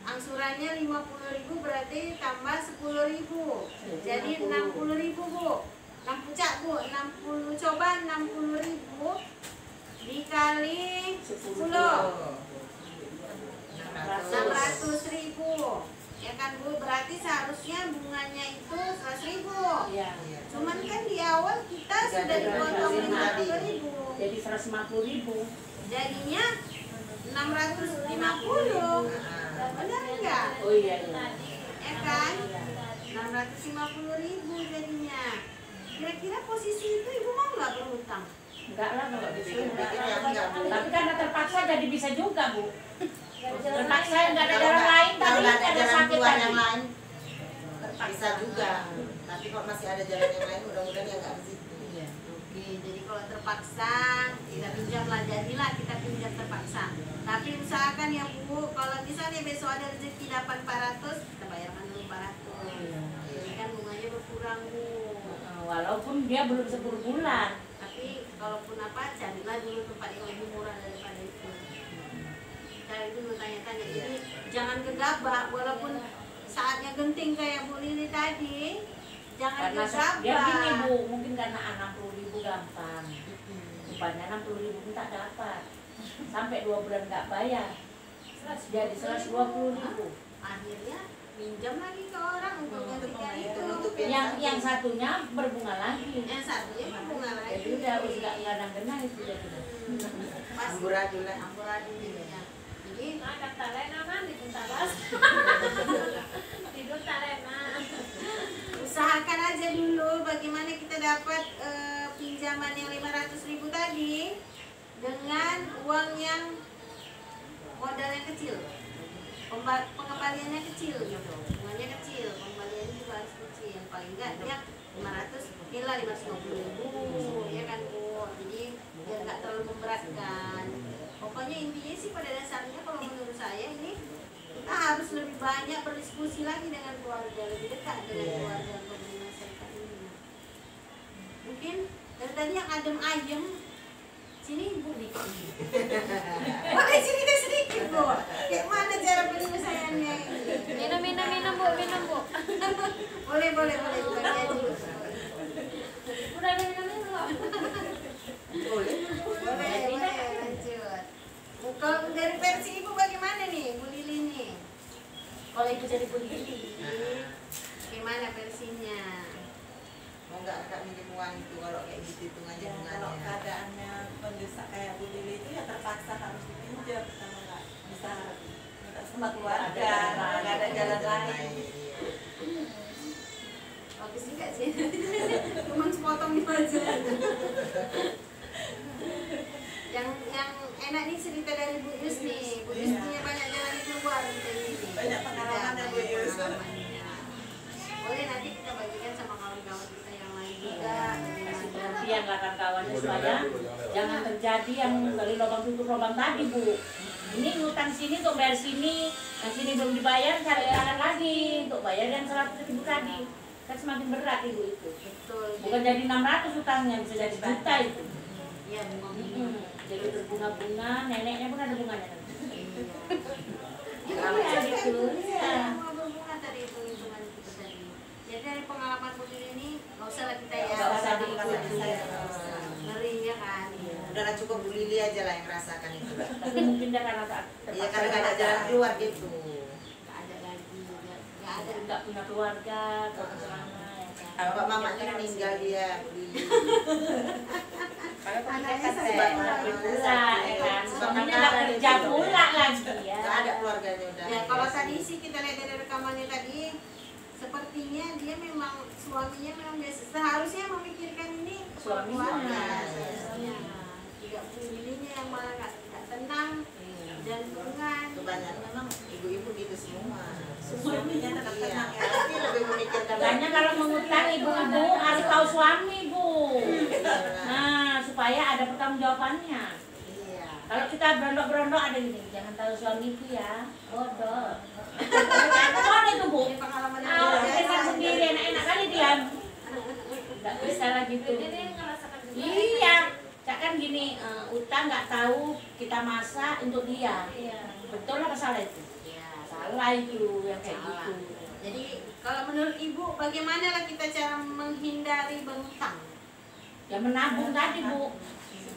Speaker 1: Angsurannya 50.000 berarti tambah 10.000. Jadi 60.000 Bu. 60 coba 60.000 dikali 10. 600.000, ya kan Bu? Berarti seharusnya bunganya itu 100.000.
Speaker 5: Iya.
Speaker 1: Cuman kan di awal kita sudah dipotong 50.000,
Speaker 5: Jadi 150.000.
Speaker 1: jadinya 650. Benar enggak?
Speaker 5: Oh iya.
Speaker 1: Ya kan? 650.000 jadinya. Kira-kira posisi itu Ibu mau nggak berhutang?
Speaker 5: Enggak lah kalau disuruh.
Speaker 6: Enggak, Bu.
Speaker 5: Tapi karena terpaksa jadi bisa juga, Bu. Terpaksa nggak ada jalan lain
Speaker 6: Kalau
Speaker 5: tadi,
Speaker 6: nggak ada
Speaker 5: ada
Speaker 6: jalan
Speaker 5: sakit
Speaker 6: keluar
Speaker 5: tadi.
Speaker 6: yang lain, bisa juga. Tapi kalau masih ada jalan yang lain, mudah-mudahan ya nggak begitu.
Speaker 1: Oke, jadi kalau terpaksa kita pinjam lah, jadilah kita pinjam terpaksa. Tapi usahakan ya Bu, kalau misalnya besok ada rezeki dapat 400, kita bayarkan dulu 400. Jadi kan bunganya berkurang Bu.
Speaker 5: Walaupun dia belum 10 bulan.
Speaker 1: Tapi kalaupun apa, carilah dulu tempat yang lebih murah daripada itu. Cari dulu tanya-tanya. Jadi jangan gegabah, walaupun saatnya genting kayak Bu Lili tadi, jangan
Speaker 5: Karena
Speaker 1: gegabah.
Speaker 5: dia gini Bu, mungkin karena 60.000 gampang. Rupanya 60.000 tak dapat. Sampai 2 bulan nggak bayar. Jadi 120.000.
Speaker 1: Akhirnya pinjam lagi ke orang untuk gantikan itu.
Speaker 5: Yang satunya berbunga lagi.
Speaker 1: Yang satunya berbunga lagi.
Speaker 5: Jadi udah nggak gadang-gadang itu jadi.
Speaker 1: Pas
Speaker 6: Amburadul lah.
Speaker 1: amburadul jadinya. Jadi
Speaker 7: Makan talena kan di Puntabas. Tidur talena.
Speaker 1: usahakan aja dulu bagaimana kita dapat pinjaman yang 500.000 tadi dengan uang yang modalnya kecil, pengembaliannya kecil gitu, bunganya kecil, pengembaliannya juga harus kecil, paling enggak dia 500, nilai 550.000 ya kan Bu, jadi biar nggak terlalu memberatkan. Pokoknya intinya sih pada dasarnya kalau menurut saya ini kita harus lebih banyak berdiskusi lagi dengan keluarga, lebih dekat dengan keluarga untuk menyelesaikan ini. Mungkin dari tadi yang adem ayem, sini Ibu dikit. Boleh cerita sedikit Bu, kayak mana cara penyelesaiannya ini?
Speaker 7: Minum Bu.
Speaker 1: Boleh bagi aja dulu.
Speaker 7: Udah minum dulu.
Speaker 1: Boleh lanjut. Kalau dari versi Ibu bagaimana nih Bu Lili nih?
Speaker 5: Kalau Ibu jadi Bu Lili,
Speaker 1: Gimana versinya?
Speaker 6: Mau nggak Kak minjem uang itu kalau kayak gitu hitungannya
Speaker 8: Ya, kalau keadaannya mendesak kayak Bu Lili itu ya terpaksa harus dipinjam kalau nggak bisa minta sama keluarga, nggak ada jalan lain.
Speaker 1: Bagus juga sih. Cuma sepotong itu aja. yang enak nih cerita dari Bu Yus nih. Bu Yus punya banyak jalan keluar dari ini.
Speaker 8: Banyak pengalaman ya Bu Yus.
Speaker 1: Boleh nanti kita bagikan sama kawan-kawan kita yang lain juga.
Speaker 5: kasih pengertian lah kawan-kawannya supaya jangan terjadi yang dari lubang tutup lubang tadi Bu. Ini ngutang sini untuk bayar sini, yang sini belum dibayar cari jalan lagi untuk bayar yang 100.000 tadi. Kan semakin berat Ibu itu.
Speaker 1: Betul.
Speaker 5: Bukan jadi 600 utangnya, bisa jadi juta itu.
Speaker 1: Iya, bunga-bunga.
Speaker 5: Jadi berbunga-bunga, neneknya pun ada bunganya.
Speaker 1: Iya,
Speaker 5: Iya, gitu. Iya.
Speaker 1: bunga tadi itu hitungan kita tadi. Jadi dari pengalaman Bu Lili ini nggak usah lah kita ya.
Speaker 5: Nggak usah diikuti.
Speaker 1: Ngeri ya kan.
Speaker 6: Udahlah cukup Bu Lili aja lah yang merasakan itu.
Speaker 5: Tapi mungkin dia karena tak
Speaker 6: Iya karena nggak ada jalan keluar gitu.
Speaker 1: Nggak ada lagi, nggak ada.
Speaker 5: nggak punya keluarga, nggak punya anak, ya kan.
Speaker 6: Bapak mamanya meninggal dia Bu Lili.
Speaker 1: Anaknya
Speaker 6: sebab
Speaker 1: saya
Speaker 5: Sakit pula, ya kan. Suaminya nggak kerja pula lagi ya.
Speaker 6: Nggak ada keluarganya udah.
Speaker 1: Ya kalau tadi sih kita lihat dari rekamannya tadi, sepertinya dia memang suaminya memang biasa seharusnya memikirkan ini keluarga. Seharusnya tidak Bu Lilinya yang malah nggak tenang dan hubungan.
Speaker 6: Kebanyakan memang ibu-ibu gitu semua.
Speaker 8: Suaminya tetap
Speaker 6: Iya,
Speaker 8: tenang ya.
Speaker 6: pasti lebih memikirkan.
Speaker 5: Makanya kalau mengutang ibu-ibu harus tahu suami Bu. Nah supaya ada pertanggungjawabannya.
Speaker 6: Iya.
Speaker 5: Kalau kita berondok-berondok ada gini, jangan tahu suamiku ya, bodoh. Kan itu Bu.
Speaker 1: Ini pengalaman yang
Speaker 5: Ah,
Speaker 1: luar
Speaker 5: kita
Speaker 1: biasa.
Speaker 5: sendiri enak-enak kali diam. Nggak bisa lah gitu.
Speaker 7: Jadi dia ngerasakan juga.
Speaker 5: Iya, Cak kan gini, utang nggak tahu kita masak untuk dia.
Speaker 7: Iya.
Speaker 5: Betul apa salah itu?
Speaker 1: Iya.
Speaker 5: Salah itu yang kayak
Speaker 1: Salah.
Speaker 5: gitu.
Speaker 1: Jadi kalau menurut Ibu bagaimana lah kita cara menghindari berhutang?
Speaker 5: Ya menabung tadi Bu.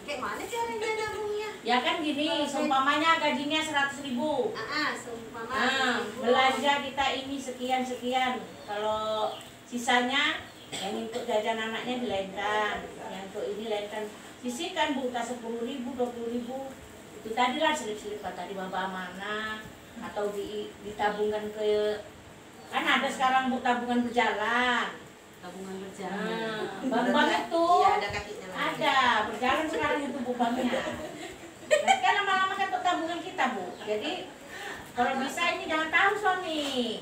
Speaker 1: Kayak mana caranya nabungnya?
Speaker 5: Ya kan gini, seumpamanya gajinya 100.000.
Speaker 1: Seumpama
Speaker 5: Belanja kita ini sekian-sekian. Kalau sisanya yang untuk jajan anaknya dilainkan, yang untuk ini lainkan. Sisihkan Bu, entah 10.000, 20.000. Itu tadi lah selip-selip tadi bapak mana atau ditabungkan ke, kan ada sekarang Bu tabungan berjalan.
Speaker 1: tabungan berjalan.
Speaker 5: Bank itu
Speaker 6: Iya ada kakinya.
Speaker 5: ada berjalan sekarang itu Bu banknya. Nah, kan lama-lama kan untuk tabungan kita Bu. Jadi kalau bisa ini jangan tahu suami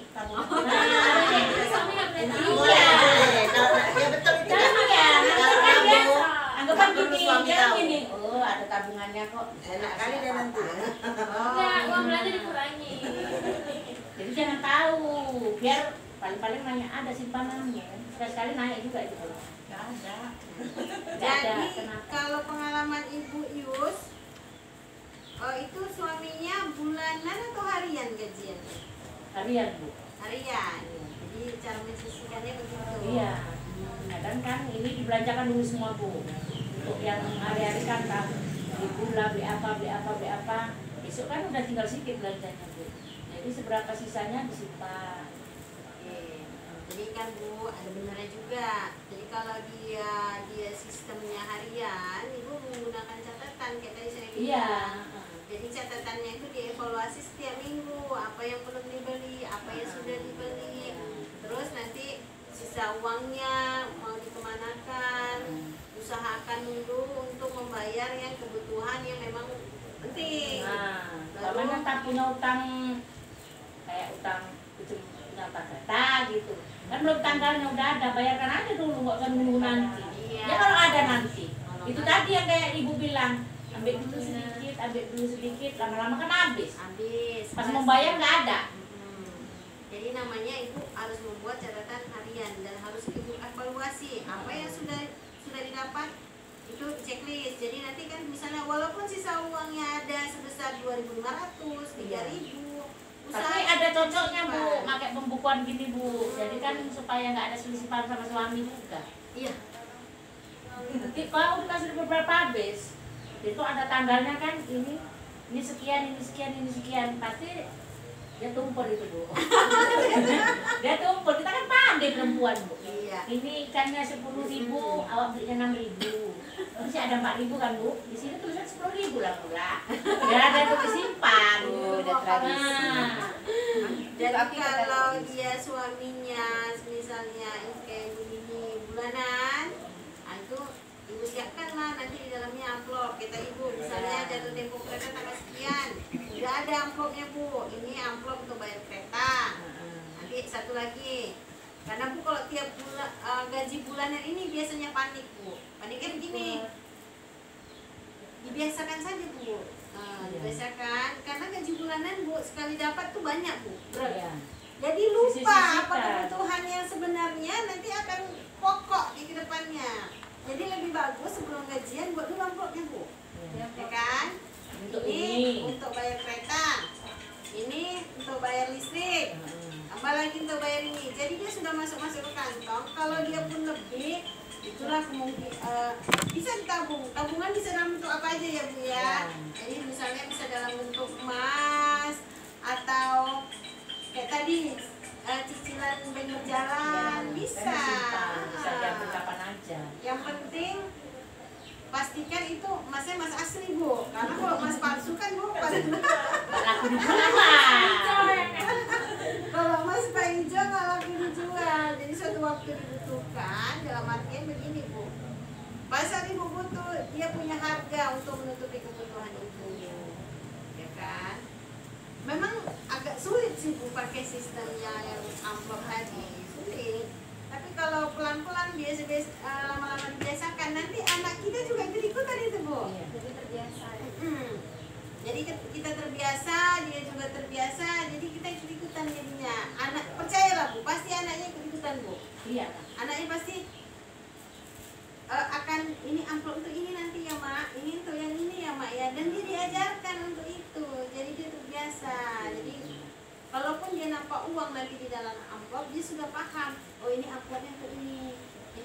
Speaker 5: tabungan. Nah,
Speaker 7: Suami nggak boleh tahu.
Speaker 5: iya.
Speaker 6: Boleh. Kalau ya betul itu.
Speaker 5: Jangan ya,
Speaker 6: Kalau
Speaker 5: nanti kan dia
Speaker 6: nabung,
Speaker 5: anggapan
Speaker 6: nggak perlu
Speaker 5: gini,
Speaker 6: suami
Speaker 5: jangan
Speaker 6: tahu.
Speaker 5: gini. Oh ada tabungannya kok.
Speaker 6: Enak kali dia nanti.
Speaker 7: Enggak, uang belanja dikurangi.
Speaker 5: Jadi jangan tahu, biar paling-paling nanya ada simpanannya. Sekali-sekali nanya juga gitu.
Speaker 8: Nggak ada.
Speaker 5: Nggak ada,
Speaker 1: Jadi
Speaker 5: kenapa?
Speaker 1: kalau pengalaman Ibu Yus, itu suaminya bulanan atau harian gajiannya?
Speaker 5: Harian Bu.
Speaker 1: Harian. Jadi cara mensisihkannya begitu.
Speaker 5: Iya. Kadang kan ini dibelanjakan dulu semua Bu. Untuk yang hari-hari kan beli gula, beli apa. Besok kan udah tinggal sedikit belanjanya Bu. Jadi seberapa sisanya disimpan.
Speaker 1: Oke. Jadi kan Bu ada benarnya juga. Jadi kalau dia sistemnya harian, Ibu menggunakan catatan kayak tadi saya bilang.
Speaker 5: Iya.
Speaker 1: Jadi catatannya itu dievaluasi setiap minggu, apa yang belum dibeli, apa yang sudah dibeli. Terus nanti sisa uangnya mau dikemanakan, usahakan dulu untuk membayar yang kebutuhan yang memang penting.
Speaker 5: Nah,
Speaker 1: Baru
Speaker 5: Mana tak punya utang kayak utang apa kereta gitu. Kan belum tanggalnya udah ada, bayarkan aja dulu, nggak usah nunggu nanti.
Speaker 1: Iya.
Speaker 5: Ya kalau ada nanti. Itu tadi yang kayak ibu bilang, ambil dulu sedikit, lama-lama kan habis. Pas mau bayar nggak ada.
Speaker 1: Jadi namanya ibu harus membuat catatan harian dan harus ibu evaluasi apa yang sudah didapat, itu checklist. Jadi nanti kan misalnya walaupun sisa uangnya ada sebesar 2.500, 3.000,
Speaker 5: tapi ada cocoknya Bu, pakai pembukuan gini Bu. Jadi kan supaya nggak ada selisih paham sama suami juga.
Speaker 1: Iya.
Speaker 5: Nanti kalau dikasih beberapa habis, itu ada tanggalnya kan, ini sekian, ini sekian, ini sekian, pasti dia tumpul itu Bu. Dia tumpul, kita kan pandai perempuan Bu.
Speaker 1: Iya.
Speaker 5: Ini ikannya 10.000, awak belinya 6.000. Masih ada 4.000 kan Bu? Di sini tulisan 10.000 lah pula. Biar ada yang disimpan.
Speaker 1: Udah tradisi.
Speaker 5: Nah.
Speaker 1: Jadi kalau dia suaminya misalnya kayak begini bulanan, itu ibu siapkan lah nanti di dalamnya amplop. Kata ibu misalnya jatuh tempo kereta tanggal sekian, udah ada amplopnya Bu. Ini amplop untuk bayar kereta. Nanti satu lagi, karena Bu kalau tiap bulan gaji bulanan ini biasanya panik Bu. Paniknya begini, dibiasakan saja Bu. Dibiasakan, karena gaji bulanan Bu sekali dapat tuh banyak Bu. Jadi lupa apa kebutuhan yang sebenarnya nanti akan pokok di kedepannya. Jadi lebih bagus sebelum gajian buat dulu amplopnya Bu. Ya kan? Ini untuk bayar kereta, ini untuk bayar listrik, tambah lagi untuk bayar ini. Jadi dia sudah masuk ke kantong. Kalau dia pun lebih, itulah kemungkinan bisa ditabung. Tabungan bisa dalam bentuk apa aja ya Bu ya. Jadi misalnya bisa dalam bentuk emas atau kayak tadi cicilan bank berjalan bisa.
Speaker 5: Bisa diambil kapan aja.
Speaker 1: Yang penting pastikan itu emasnya emas asli Bu. Karena kalau emas palsu kan Bu pada
Speaker 5: laku dijual.
Speaker 1: kalau emas Pak hijau nggak laku dijual. Jadi suatu waktu dibutuhkan, dalam artian begini Bu. Pada saat ibu butuh, dia punya harga untuk menutupi kebutuhan itu, ya kan? Memang agak sulit sih Bu pakai sistemnya yang amplop tadi, sulit. Tapi kalau pelan-pelan biasa-biasa lama-lama dibiasakan, nanti anak kita juga ikut-ikutan itu Bu.
Speaker 7: Jadi terbiasa ya.
Speaker 1: Jadi kita terbiasa, dia juga terbiasa, jadi kita ikut-ikutan jadinya. Anak percayalah Bu, pasti anaknya ikut-ikutan Bu.
Speaker 5: Iya.
Speaker 1: Anaknya pasti akan ini amplop untuk ini nanti ya Mak, ini untuk yang ini ya Mak ya, dan dia diajarkan untuk itu, jadi dia terbiasa. Jadi kalaupun dia nampak uang nanti di dalam amplop, dia sudah paham, oh ini amplopnya untuk ini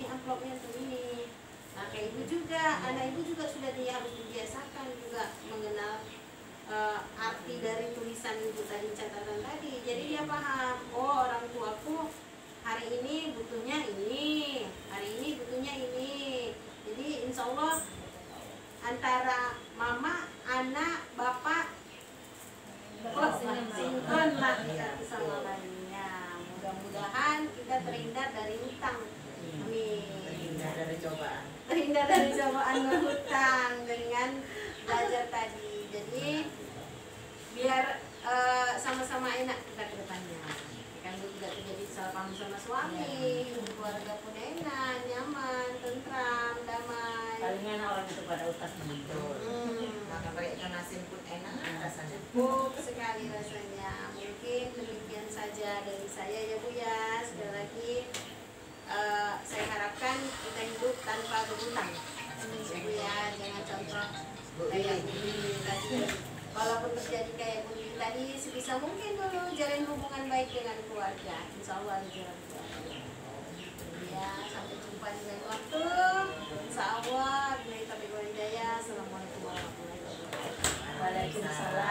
Speaker 1: amplopnya untuk ini. Nah kayak ibu juga, anak ibu juga sudah dia harus dibiasakan juga mengenal arti dari tulisan ibu tadi, catatan tadi. Jadi dia paham, oh orang tuaku hari ini butuhnya ini, hari ini butuhnya ini. Jadi insya Allah antara mama, anak, bapak sinkron lah satu sama lainnya. Mudah-mudahan kita terhindar dari hutang. Amin.
Speaker 6: Terhindar dari cobaan.
Speaker 1: Terhindar dari cobaan berhutang dengan belajar tadi. Jadi biar sama-sama enak kita ke depannya. Kan tidak terjadi salah paham sama suami, keluarga pun enak, nyaman, tentram, damai.
Speaker 5: Palingan orang itu pada utas menonton.
Speaker 6: Makan pakai ikan asin pun enak rasanya.
Speaker 1: Empuk sekali rasanya. Mungkin demikian saja dari saya ya Bu ya. Sekali lagi saya harapkan kita hidup tanpa berhutang. Ya Bu ya, jangan contoh kayak Bu tadi. Walaupun terjadi kayak Bu tadi, sebisa mungkin dulu jalin hubungan baik dengan keluarga. Insya Allah ada jalan keluarga. Ya, sampai jumpa di lain waktu. Insya Allah, bila kita berhidayah. Assalamualaikum warahmatullahi wabarakatuh.
Speaker 5: Waalaikumsalam.